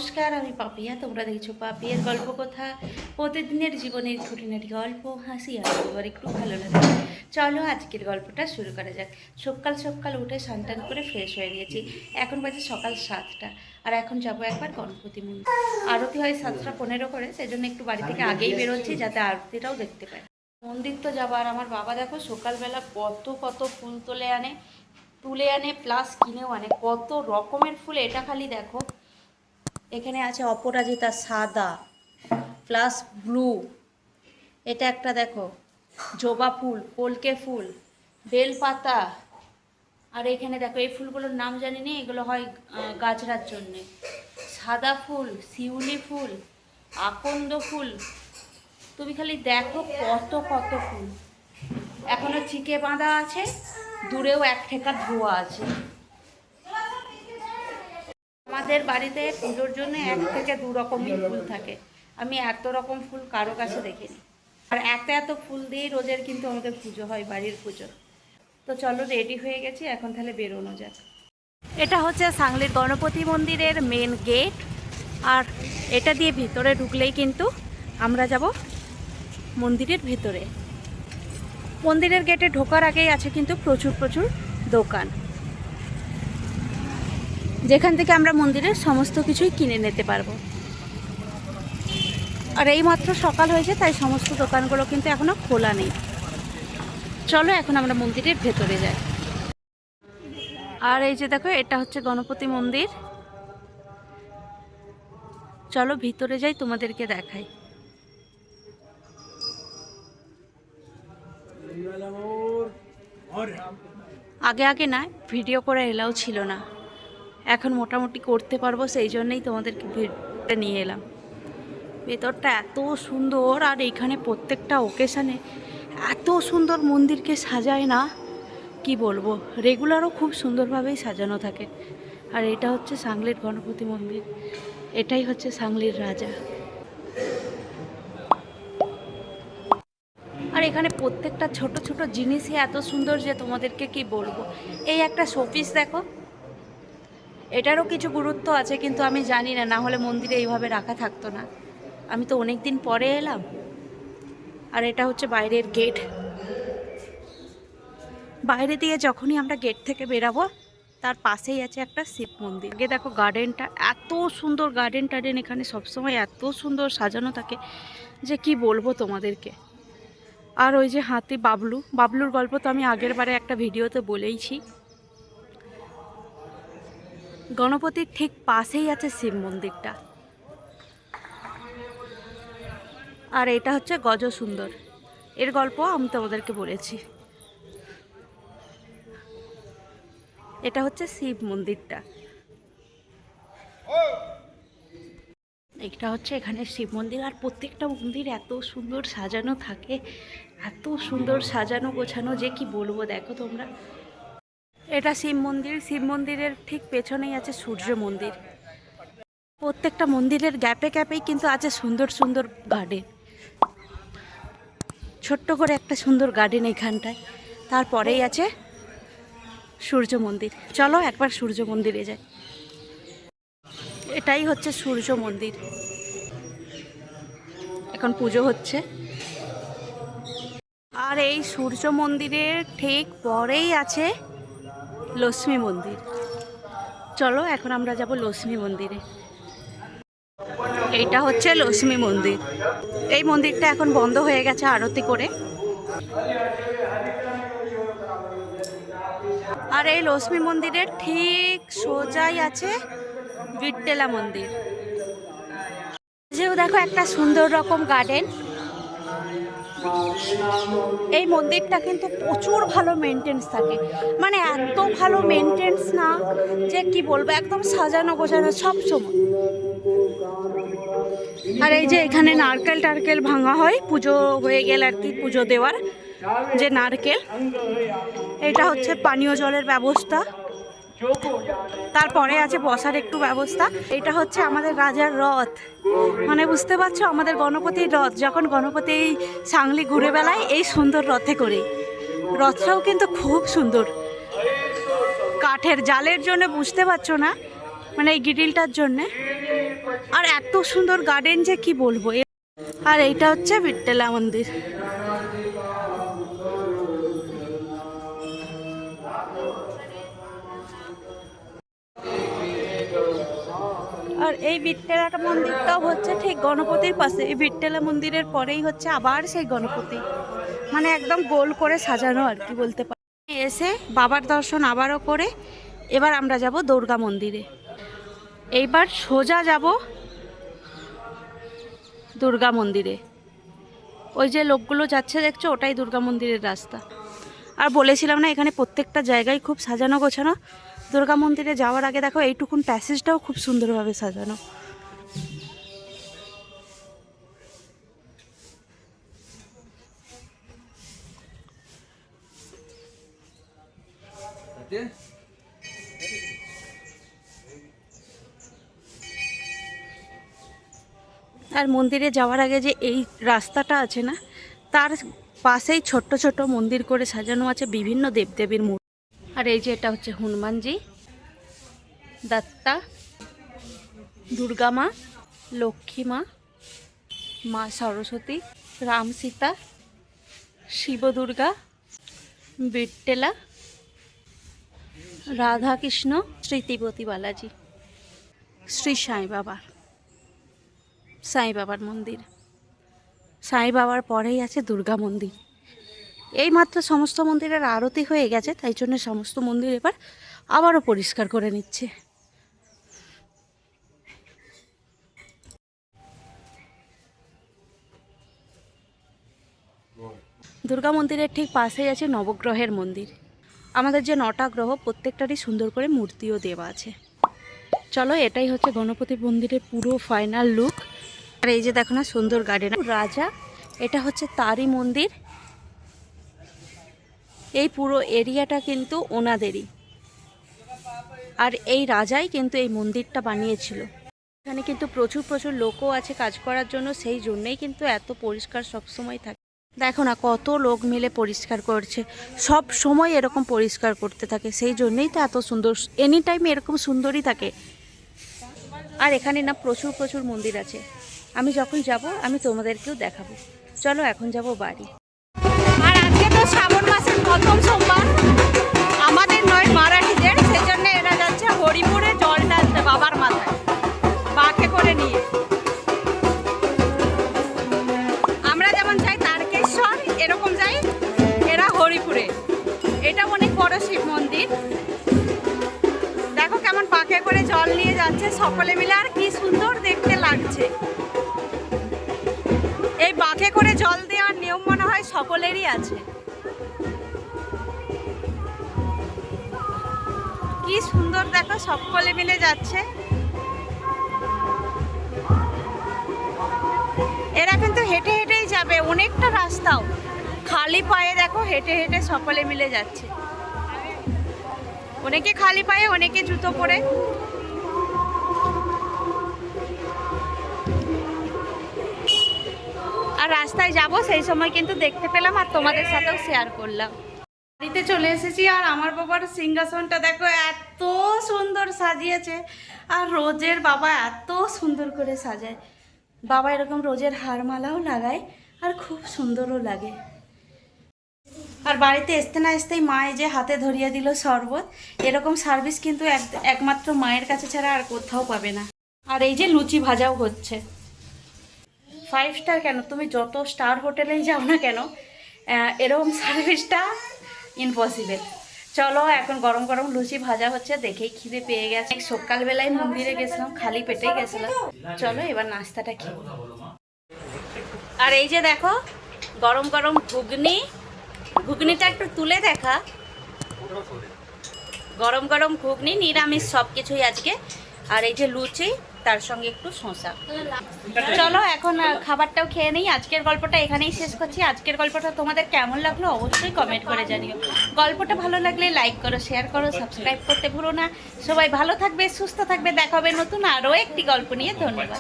নমস্কার, আমি পাপিয়া। তোমরা দেখছো পাপিয়ার গল্প কথা। প্রতিদিনের জীবনের খুঁটিনাটি গল্প, হাসি আর এবার একটু ভালো লাগে। চলো আজকের গল্পটা শুরু করা যাক। সকাল সকাল উঠে স্নান করে ফ্রেশ হয়ে নিয়েছি। এখন বাজে সকাল 7টা। আর এখন যাবো একবার গণপতি মন্দির। আরতি হয় 7টা 15 করে, সেই জন্য একটু বাড়ি থেকে আগেই বেরোচ্ছি যাতে আরতিটাও দেখতে পাই। মন্দির তো যাবো। আর আমার বাবা দেখো সকালবেলা কত কত ফুল তুলে আনে প্লাস কিনেও আনে। কত রকমের ফুল, এটা খালি দেখো। এখানে আছে অপরাজিতা সাদা প্লাস ব্লু, এটা একটা দেখো জবা ফুল, কলকে ফুল, বেলপাতা। আর এখানে দেখো এই ফুলগুলোর নাম জানি না, এগুলো হয় গাজরার জন্যে। সাদা ফুল, শিউলি ফুল, আকন্দ ফুল, তুমি খালি দেখো কত কত ফুল। এখনো চিকে বাঁধা আছে, দূরেও এক ঠেকা ধোয়া আছে। আমাদের বাড়িতে পুজোর জন্য 1 থেকে 2 রকমই ফুল থাকে। আমি এত রকম ফুল কারো কাছে দেখিনি। আর এত এত ফুল দিয়েই রোজের কিন্তু আমাদের পুজো হয়, বাড়ির পুজো। তো চলো, রেডি হয়ে গেছি, এখন তাহলে বেরোনো যাক। এটা হচ্ছে সাংলির গণপতি মন্দিরের মেন গেট। আর এটা দিয়ে ভিতরে ঢুকলেই কিন্তু আমরা যাব মন্দিরের ভিতরে। মন্দিরের গেটে ঢোকার আগেই আছে কিন্তু প্রচুর প্রচুর দোকান, যেখান থেকে আমরা মন্দিরের সমস্ত কিছুই কিনে নিতে পারবো। আর এই মাত্র সকাল হয়েছে, তাই সমস্ত দোকানগুলো কিন্তু এখনো খোলা নেই। চলো এখন আমরা মন্দিরের ভেতরে যাই। আর এই যে দেখো, এটা হচ্ছে গণপতি মন্দির। চলো ভিতরে যাই, তোমাদেরকে দেখাই। আগে আগে না ভিডিও করে এলাও ছিল না, এখন মোটামুটি করতে পারবো, সেই জন্যই তোমাদেরকে ভিডিওটা নিয়ে এলাম। ভেতরটা এত সুন্দর, আর এইখানে প্রত্যেকটা ওকেশানে এত সুন্দর মন্দিরকে সাজায় না, কি বলবো। রেগুলারও খুব সুন্দরভাবেই সাজানো থাকে। আর এটা হচ্ছে সাংলির গণপতি মন্দির, এটাই হচ্ছে সাংলির রাজা। আর এখানে প্রত্যেকটা ছোট ছোট জিনিসই এত সুন্দর যে তোমাদেরকে কি বলবো। এই একটা শোপিস দেখো, এটারও কিছু গুরুত্ব আছে, কিন্তু আমি জানি না, না হলে মন্দিরে এইভাবে রাখা থাকতো না। আমি তো অনেক দিন পরে এলাম। আর এটা হচ্ছে বাইরের গেট। বাইরে দিয়ে যখনই আমরা গেট থেকে বেরাবো, তার পাশেই আছে একটা শিব মন্দির। গিয়ে দেখো গার্ডেনটা, এত সুন্দর গার্ডেন টার্ডেন এখানে সবসময় এত সুন্দর সাজানো থাকে যে কি বলবো তোমাদেরকে। আর ওই যে হাতি বাবলুর গল্প তো আমি আগের বারে একটা ভিডিওতে বলেইছি। গণপতির ঠিক পাশেই আছে শিব মন্দিরটা। আর এটা হচ্ছে গজ সুন্দর, এর গল্প আমি তোমাদেরকে বলেছি। এটা হচ্ছে শিব মন্দিরটা। এটা হচ্ছে এখানে শিব মন্দির। আর প্রত্যেকটা মন্দির এত সুন্দর সাজানো থাকে, এত সুন্দর সাজানো গোছানো যে কি বলবো। দেখো তোমরা, এটা শিব মন্দির। শিব মন্দিরের ঠিক পেছনেই আছে সূর্য মন্দির। প্রত্যেকটা মন্দিরের গ্যাপে গ্যাপেই কিন্তু আছে সুন্দর সুন্দর গার্ডেন, ছোট্ট করে একটা সুন্দর গার্ডেন এখানটায়। তারপরেই আছে সূর্য মন্দির। চলো একবার সূর্য মন্দিরে যাই। এটাই হচ্ছে সূর্য মন্দির, এখন পুজো হচ্ছে। আর এই সূর্য মন্দিরের ঠিক পরেই আছে লক্ষ্মী মন্দির। চলো এখন আমরা যাব লক্ষ্মী মন্দিরে। এইটা হচ্ছে লক্ষ্মী মন্দির। এই মন্দিরটা এখন বন্ধ হয়ে গেছে আরতি করে। আর এই লক্ষ্মী মন্দিরের ঠিক সোজাই আছে বিট্টেলা মন্দির। যেও দেখো একটা সুন্দর রকম গার্ডেন। এই মন্দিরটা কিন্তু প্রচুর ভালো মেনটেন্স থাকে, মানে এত ভালো মেনটেন্স না যে কি বলবো, একদম সাজানো গোছানো সব সময়। আর এই যে এখানে নারকেল টারকেল ভাঙা হয় পুজো হয়ে গেলে আর কি, পুজো দেওয়ার যে নারকেল। এটা হচ্ছে পানীয় জলের ব্যবস্থা, তারপরে আছে বসার একটু ব্যবস্থা। এটা হচ্ছে আমাদের রাজার রথ, মানে বুঝতে পারছো, আমাদের গণপতির রথ। যখন গণপতি সাংলি ঘুরে বেড়ায় এই সুন্দর রথে করে, রথটাও কিন্তু খুব সুন্দর। কাঠের জালের জন্য বুঝতে পারছো না, মানে এই গ্রিলটার জন্যে। আর এত সুন্দর গার্ডেন যে কি বলবো। আর এইটা হচ্ছে বিট্ঠলা মন্দির। আর এই বিট্ঠলা মন্দিরটাও হচ্ছে ঠিক গণপতির পাশে। এই বিট্ঠলা মন্দিরের পরেই হচ্ছে আবার সেই গণপতি, মানে একদম গোল করে সাজানো আর কি বলতে পারি। এসে বাবার দর্শন আবারও করে এবার আমরা যাব দুর্গা মন্দিরে। এইবার সোজা যাব দুর্গা মন্দিরে। ওই যে লোকগুলো যাচ্ছে দেখছো, ওটাই দুর্গা মন্দিরের রাস্তা। আর বলেছিলাম না এখানে প্রত্যেকটা জায়গায় খুব সাজানো গোছানো। দুর্গা মন্দিরে যাওয়ার আগে দেখো এইটুকুন প্যাসেজটাও খুব সুন্দরভাবে সাজানো। আর মন্দিরে যাওয়ার আগে যে এই রাস্তাটা আছে না, তার পাশেই ছোট্ট ছোট মন্দির করে সাজানো আছে বিভিন্ন দেবদেবীর মূর্তি। আর এই যে এটা হচ্ছে হনুমানজি, দত্তা, দুর্গা মা, লক্ষ্মী মা, মা সরস্বতী, রাম সীতা, শিব দুর্গা, বিট্ঠলা, রাধা কৃষ্ণ, শ্রীতিপতি বালাজি, শ্রী সাই বাবার মন্দির। সাই বাবার পরেই আছে দুর্গা মন্দির। এই মাত্র সমস্ত মন্দিরের আরতি হয়ে গেছে, তাই জন্য সমস্ত মন্দির এবার আবারও পরিষ্কার করে নিচ্ছে। দুর্গা মন্দিরের ঠিক পাশেই আছে নবগ্রহের মন্দির। আমাদের যে 9টা গ্রহ প্রত্যেকটারই সুন্দর করে মূর্তিও দেওয়া আছে। চলো, এটাই হচ্ছে গণপতি মন্দিরের পুরো ফাইনাল লুক। আর এই যে দেখো না সুন্দর গার্ডেন, রাজা, এটা হচ্ছে তারই মন্দির। এই পুরো এরিয়াটা কিন্তু ওনাদেরই। আর এই রাজাই কিন্তু এই মন্দিরটা বানিয়েছিল। এখানে কিন্তু প্রচুর লোকও আছে কাজ করার জন্য, সেই জন্যই কিন্তু এত পরিষ্কার সবসময় থাকে। দেখো না কত লোক মিলে পরিষ্কার করছে, সব সময় এরকম পরিষ্কার করতে থাকে, সেই জন্যই তো এত সুন্দর, এনি টাইম এরকম সুন্দরই থাকে। আর এখানে না প্রচুর মন্দির আছে। আমি যখন যাব আমি তোমাদেরকেও দেখাবো। চলো এখন যাব বাড়ি। আর আজকে তো শ্রাবণ মাসের প্রথম সোমবার, আমাদের নয় মারাঠিদের, সেই জন্য এরা যাচ্ছে হরিপুরে জল ঢালতে বাবার মাথায় বাঁকে করে নিয়ে। আমরা যেমন যাই তারকেশ্বর, এরকম যাই এরা হরিপুরে। এটা অনেক বড় শিব মন্দির। দেখো কেমন পাকে করে জল নিয়ে যাচ্ছে সকলে মিলে, আর কি সুন্দর দেখতে লাগছে। এই বাঁকে করে জল দেওয়ার নিয়ম মনে হয় সকলেরই আছে। কি সুন্দর দেখো, সকলে মিলে যাচ্ছে। এরা কিন্তু হেঁটে হেঁটেই যাবে, অনেকটা রাস্তাও খালি পায়ে দেখো হেঁটে হেঁটে সকলে মিলে যাচ্ছে। অনেকে খালি পায়ে, অনেকে জুতো পরে। আর রাস্তায় যাব সেই সময় কিন্তু দেখতে পেলাম আর তোমাদের সাথেও শেয়ার করলাম। বাড়িতে চলে এসেছি আর আমার বাবার সিংহাসনটা দেখো এত সুন্দর সাজিয়েছে। আর রোজের বাবা এত সুন্দর করে সাজায়। বাবা এরকম রোজের হারমালাও লাগায় আর খুব সুন্দরও লাগে। আর বাড়িতে আসতে না আসতেই মা এই যে হাতে ধরিয়ে দিল শরবত। এরকম সার্ভিস কিন্তু একমাত্র মায়ের কাছে ছাড়া আর কোথাও পাবে না। আর এই যে লুচি ভাজাও হচ্ছে। 5 স্টার কেন, তুমি যত স্টার হোটেলেই যাও না কেন, এরকম সার্ভিসটা ইম্পসিবল। চলো এখন গরম গরম লুচি ভাজা হচ্ছে, দেখেই খিদে পেয়ে গেছে। সকালবেলায় মন্দিরে গেছিলাম, খালি পেটে গেছিলাম। চলো এবার নাস্তাটা খেয়ে। আর এই যে দেখো গরম গরম ঘুগনি, ঘুগনিটা একটু তুলে দেখা। গরম গরম ঘুগনি, নিরামিষ সব কিছুই আজকে। আর এই যে লুচি, তার সঙ্গে একটু শসা। চলো এখন খাবারটাও খেয়ে নিই। আজকের গল্পটা এখানেই শেষ করছি। আজকের গল্পটা তোমাদের কেমন লাগলো অবশ্যই কমেন্ট করে জানিও। গল্পটা ভালো লাগলে লাইক করো, শেয়ার করো, সাবস্ক্রাইব করতে ভুলো না। সবাই ভালো থাকবে, সুস্থ থাকবে। দেখা হবে নতুন আরও একটি গল্প নিয়ে। ধন্যবাদ।